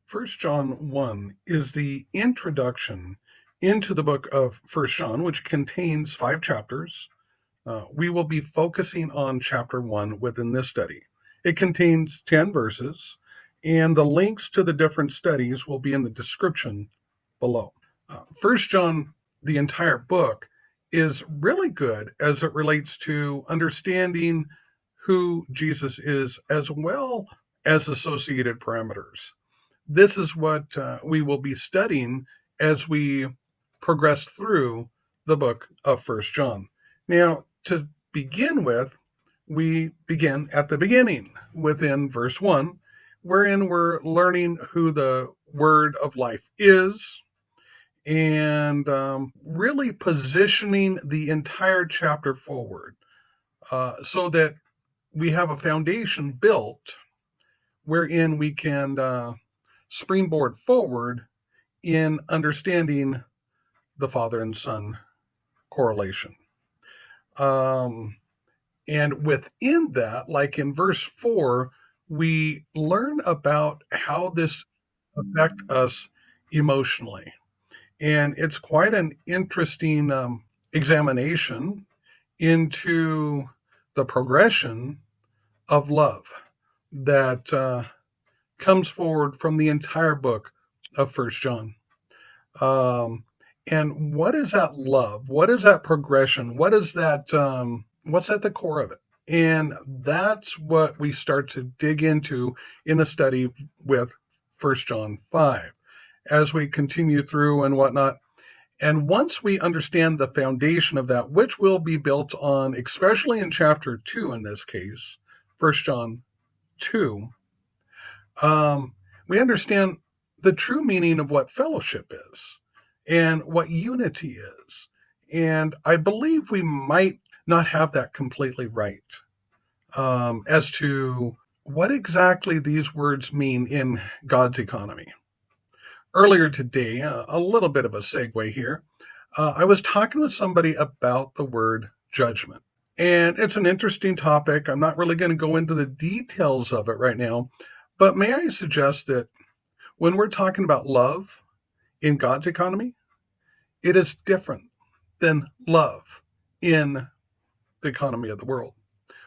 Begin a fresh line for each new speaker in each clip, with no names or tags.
First John 1 is the introduction into the book of First John, which contains 5 chapters. We will be focusing on chapter 1 within this study. It contains 10 verses, and the links to the different studies will be in the description below. First John, the entire book, is really good as it relates to understanding who Jesus is, as well as associated parameters. This is what we will be studying as we progress through the book of First John. Now, to begin with, we begin at the beginning within verse 1, wherein we're learning who the Word of Life is, and really positioning the entire chapter forward so that we have a foundation built wherein we can springboard forward in understanding the Father and Son correlation. And within that, like in verse 4, we learn about how this affects us emotionally. And it's quite an interesting examination into the progression of love that comes forward from the entire book of First John. And what is that love? What is that progression? What is that? What's at the core of it? And that's what we start to dig into in a study with First John 5 as we continue through and whatnot. And once we understand the foundation of that, which will be built on, especially in chapter 2 in this case, First John 2, we understand the true meaning of what fellowship is and what unity is. And I believe we might not have that completely right as to what exactly these words mean in God's economy. Earlier today, a little bit of a segue here, I was talking with somebody about the word judgment. And it's an interesting topic. I'm not really going to go into the details of it right now, but may I suggest that when we're talking about love in God's economy, it is different than love in the economy of the world.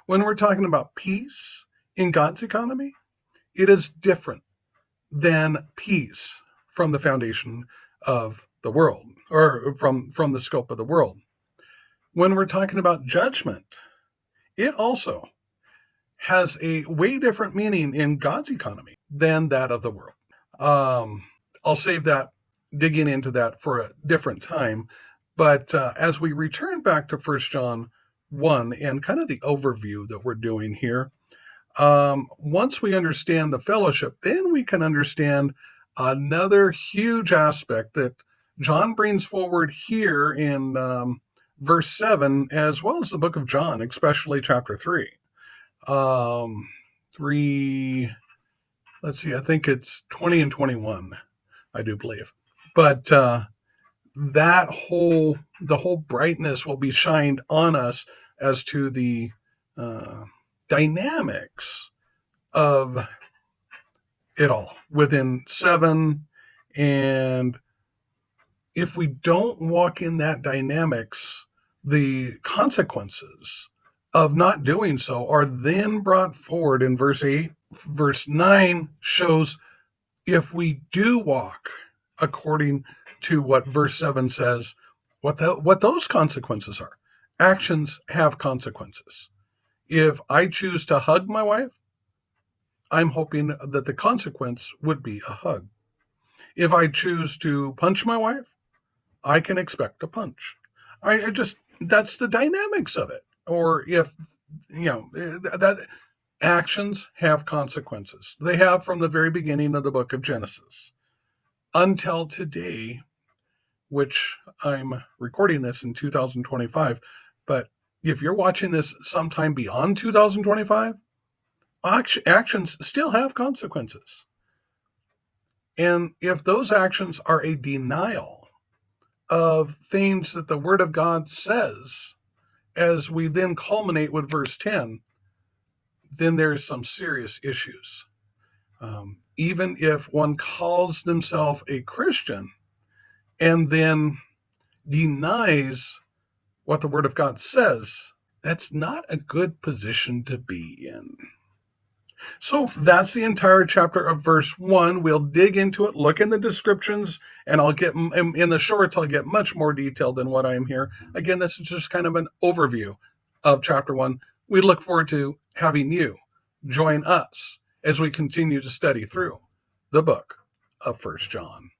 When we're talking about peace in God's economy, it is different than peace from the foundation of the world, or from the scope of the world. When we're talking about judgment, it also has a way different meaning in God's economy than that of the world. I'll save that, digging into that for a different time. But as we return back to First John 1 and kind of the overview that we're doing here, once we understand the fellowship, then we can understand another huge aspect that John brings forward here in verse 7, as well as the book of John, especially chapter 3. 3, let's see, I think it's 20 and 21, I do believe. But the whole brightness will be shined on us as to the dynamics of it all within 7. And if we don't walk in that dynamics, the consequences of not doing so are then brought forward in verse 8. Verse 9 shows if we do walk according to what verse 7 says, what those consequences are. Actions have consequences. If I choose to hug my wife, I'm hoping that the consequence would be a hug. If I choose to punch my wife, I can expect a punch. That's the dynamics of it. Or if, that actions have consequences. They have from the very beginning of the book of Genesis until today, which I'm recording this in 2025. But if you're watching this sometime beyond 2025, actions still have consequences. And if those actions are a denial of things that the Word of God says, as we then culminate with verse 10, then there's some serious issues. Even if one calls themselves a Christian and then denies what the Word of God says, that's not a good position to be in. So that's the entire chapter of verse 1. We'll dig into it, look in the descriptions, and I'll get in the shorts, I'll get much more detailed than what I am here. Again, this is just kind of an overview of chapter 1. We look forward to having you join us as we continue to study through the book of 1 John.